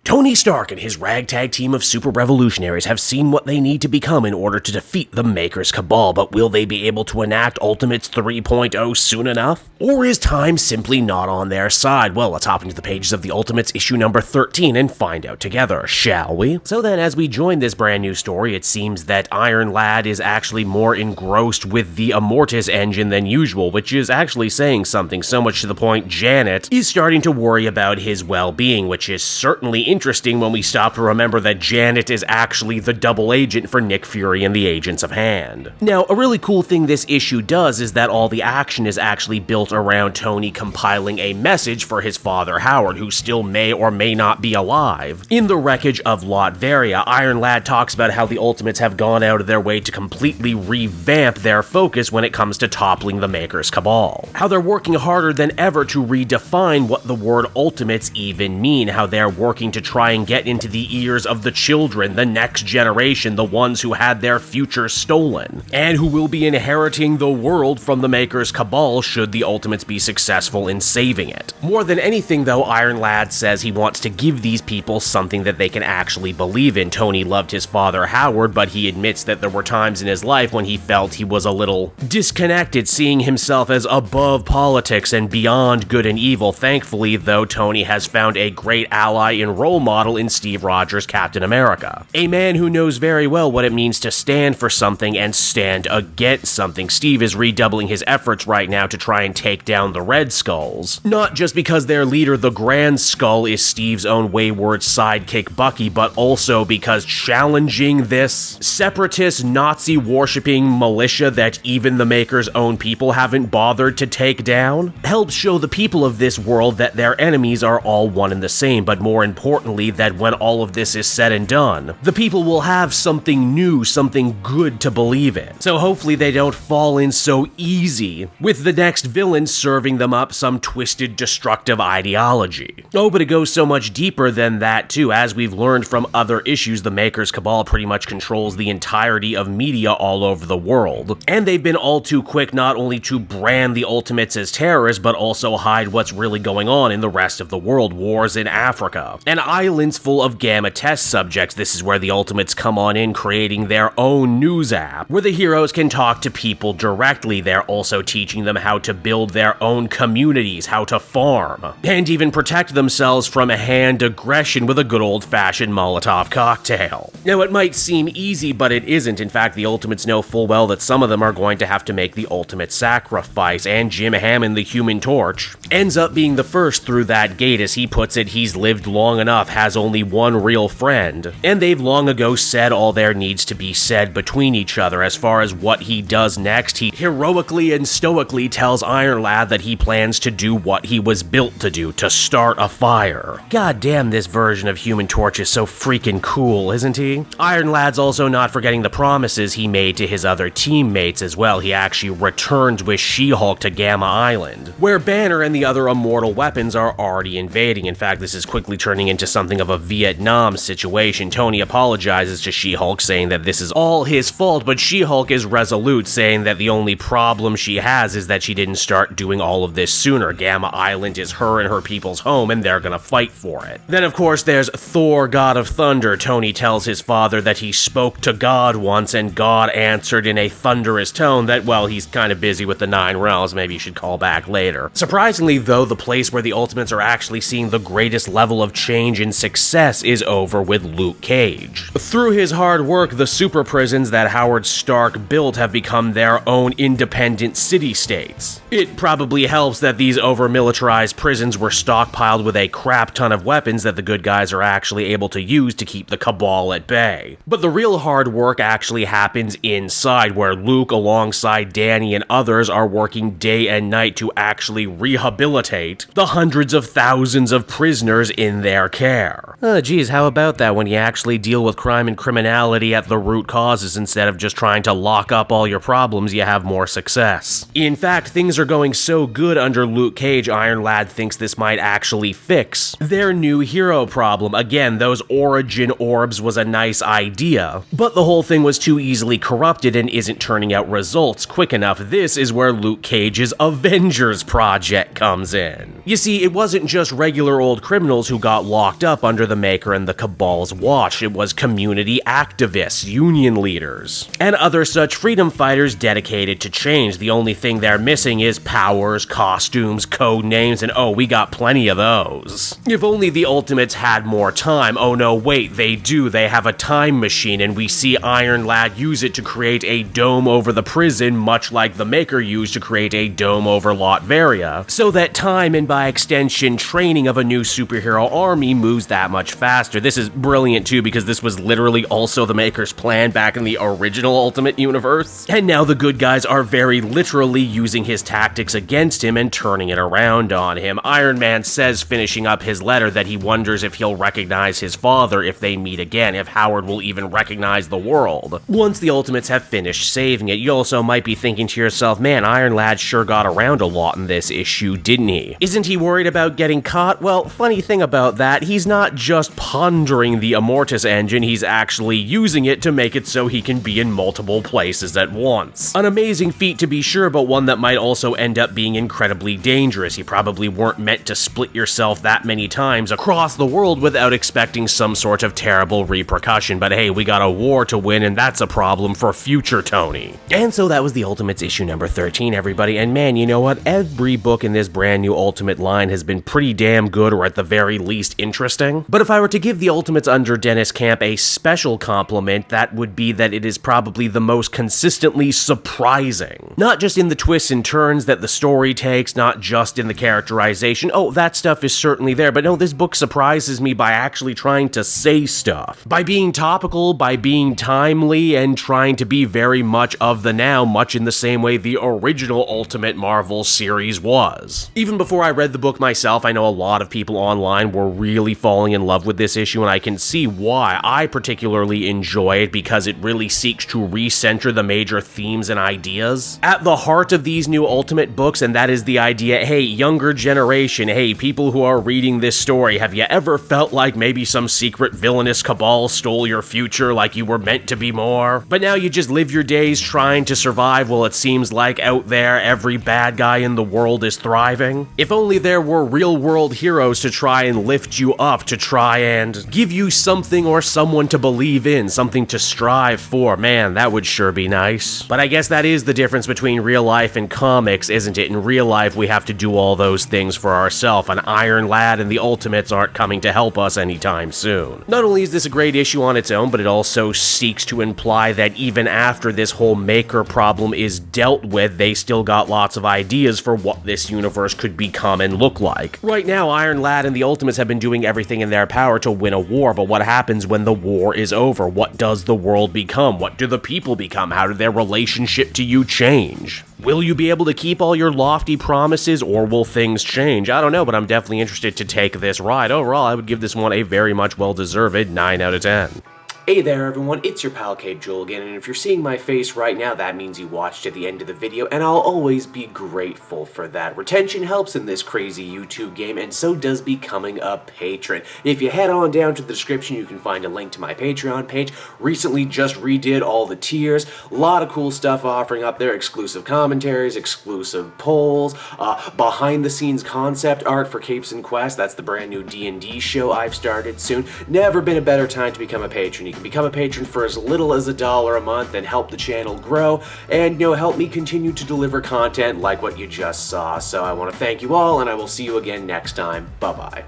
Tony Stark and his ragtag team of super revolutionaries have seen what they need to become in order to defeat the Maker's Cabal, but will they be able to enact Ultimates 3.0 soon enough? Or is time simply not on their side? Well, let's hop into the pages of the Ultimates issue number 13 and find out together, shall we? So then, as we join this brand new story, it seems that Iron Lad is actually more engrossed with the Immortus engine than usual, which is actually saying something, so much to the point Janet is starting to worry about his well-being, which is certainly interesting when we stop to remember that Janet is actually the double agent for Nick Fury and the Agents of Hand. Now, a really cool thing this issue does is that all the action is actually built around Tony compiling a message for his father Howard, who still may or may not be alive. In the wreckage of Latveria, Iron Lad talks about how the Ultimates have gone out of their way to completely revamp their focus when it comes to toppling the Maker's Cabal. How they're working harder than ever to redefine what the word Ultimates even mean, how they're working to try and get into the ears of the children, the next generation, the ones who had their future stolen, and who will be inheriting the world from the Maker's Cabal should the Ultimates be successful in saving it. More than anything though, Iron Lad says he wants to give these people something that they can actually believe in. Tony loved his father Howard, but he admits that there were times in his life when he felt he was a little disconnected, seeing himself as above politics and beyond good and evil. Thankfully though, Tony has found a great ally and role model in Steve Rogers' Captain America. A man who knows very well what it means to stand for something and stand against something. Steve is redoubling his efforts right now to try and take down the Red Skulls. Not just because their leader, the Grand Skull, is Steve's own wayward sidekick Bucky, but also because challenging this separatist, Nazi-worshipping militia that even the Maker's own people haven't bothered to take down helps show the people of this world that their enemies are all one and the same, but more importantly, that when all of this is said and done, the people will have something new, something good to believe in. So hopefully they don't fall in so easy with the next villain serving them up some twisted, destructive ideology. Oh, but it goes so much deeper than that too. As we've learned from other issues, the Maker's Cabal pretty much controls the entirety of media all over the world, and they've been all too quick not only to brand the Ultimates as terrorists, but also hide what's really going on in the rest of the world. Wars in Africa, and islands full of gamma test subjects. This is where the Ultimates come on in, creating their own news app, where the heroes can talk to people directly. They're also teaching them how to build their own communities, how to farm, and even protect themselves from hand aggression with a good old-fashioned Molotov cocktail. Now, it might seem easy, but it isn't. In fact, the Ultimates know full well that some of them are going to have to make the ultimate sacrifice, and Jim Hammond, the Human Torch, ends up being the first through that gate. As he puts it, he's lived long enough, has only one real friend, and they've long ago said all there needs to be said between each other. As far as what he does next, he heroically and stoically tells Iron Lad that he plans to do what he was built to do, to start a fire. God damn, this version of Human Torch is so freaking cool, isn't he? Iron Lad's also not forgetting the promises he made to his other teammates as well. He actually returns with She-Hulk to Gamma Island, where Banner and the other immortal weapons are already invading. In fact, this is quickly turning into something of a Vietnam situation. Tony apologizes to She-Hulk, saying that this is all his fault, but She-Hulk is resolute, saying that the only problem she has is that she didn't start doing all of this sooner. Gamma Island is her and her people's home, and they're gonna fight for it. Then, of course, there's Thor, God of Thunder. Tony tells his father that he spoke to God once, and God answered in a thunderous tone that, well, he's kind of busy with the Nine Realms, maybe you should call back later. Surprisingly, though, the place where the Ultimates are actually seeing the greatest level of change and success is over with Luke Cage. Through his hard work, the super prisons that Howard Stark built have become their own independent city-states. It probably helps that these over-militarized prisons were stockpiled with a crap ton of weapons that the good guys are actually able to use to keep the Cabal at bay. But the real hard work actually happens inside, where Luke, alongside Danny and others, are working day and night to actually rehabilitate the hundreds of thousands of prisoners in their care. Geez, how about that when you actually deal with crime and criminality at the root causes instead of just trying to lock up all your problems, you have more success. In fact, things are going so good under Luke Cage, Iron Lad thinks this might actually fix their new hero problem. Again, those origin orbs was a nice idea, but the whole thing was too easily corrupted and isn't turning out results quick enough. This is where Luke Cage's Avengers project comes in. You see, it wasn't just regular old criminals who got locked up under the Maker and the Cabal's watch. It was community activists, union leaders, and other such freedom fighters dedicated to change. The only thing they're missing is powers, costumes, code names, and oh, we got plenty of those. If only the Ultimates had more time. Oh no, wait, they do. They have a time machine, and we see Iron Lad use it to create a dome over the prison, much like the Maker used to create a dome over Latveria, so that time and by extension training of a new superhero army moves that much faster. This is brilliant too, because this was literally also the Maker's plan back in the original Ultimate Universe. And now the good guys are very literally using his tactics against him and turning it around on him. Iron Man says, finishing up his letter, that he wonders if he'll recognize his father if they meet again, if Howard will even recognize the world once the Ultimates have finished saving it. You also might be thinking to yourself, man, Iron Lad sure got around a lot in this issue, didn't he? Isn't he worried about getting caught? Well, funny thing about that, he's not just pondering the Immortus engine, he's actually using it to make it so he can be in multiple places at once. An amazing feat to be sure, but one that might also end up being incredibly dangerous. You probably weren't meant to split yourself that many times across the world without expecting some sort of terrible repercussion, but hey, we got a war to win, and that's a problem for future Tony. And so that was the Ultimates issue number 13, everybody, and man, you know what? Every book in this brand new Ultimate line has been pretty damn good, or at the very least interesting. But if I were to give the Ultimates under Dennis Camp a special compliment, that would be that it is probably the most consistently surprising. Not just in the twists and turns that the story takes, not just in the characterization. Oh, that stuff is certainly there, but no, this book surprises me by actually trying to say stuff. By being topical, by being timely, and trying to be very much of the now, much in the same way the original Ultimate Marvel series was. Even before I read the book myself, I know a lot of people online were really falling in love with this issue, and I can see why. I particularly enjoy it because it really seeks to recenter the major themes and ideas at the heart of these new Ultimate books, and that is the idea, hey, younger generation, hey, people who are reading this story, have you ever felt like maybe some secret villainous cabal stole your future, like you were meant to be more? But now you just live your days trying to survive while it seems like out there every bad guy in the world is thriving? If only there were real-world heroes to try and lift you up, to try and give you something or someone to believe in, something to strive for. Man, that would sure be nice. But I guess that is the difference between real life and comics, isn't it? In real life, we have to do all those things for ourselves, and Iron Lad and the Ultimates aren't coming to help us anytime soon. Not only is this a great issue on its own, but it also seeks to imply that even after this whole Maker problem is dealt with, they still got lots of ideas for what this universe could become and look like. Right now, Iron Lad and the Ultimates have been doing everything in their power to win a war, but what happens when the war is over? What does the world become? What do the people become? How do their relationship to you change? Will you be able to keep all your lofty promises, or will things change? I don't know, but I'm definitely interested to take this ride. Overall, I would give this one a very much well-deserved 9 out of 10. Hey there everyone, it's your pal Cape Joel again, and if you're seeing my face right now, that means you watched to the end of the video, and I'll always be grateful for that. Retention helps in this crazy YouTube game, and so does becoming a patron. If you head on down to the description, you can find a link to my Patreon page. Recently just redid all the tiers, a lot of cool stuff offering up there, exclusive commentaries, exclusive polls, behind the scenes concept art for Capes and Quest. That's the brand new D&D show I've started soon. Never been a better time to become a patron. You can become a patron for as little as $1 a month and help the channel grow, and help me continue to deliver content like what you just saw. So I want to thank you all, and I will see you again next time. Bye bye.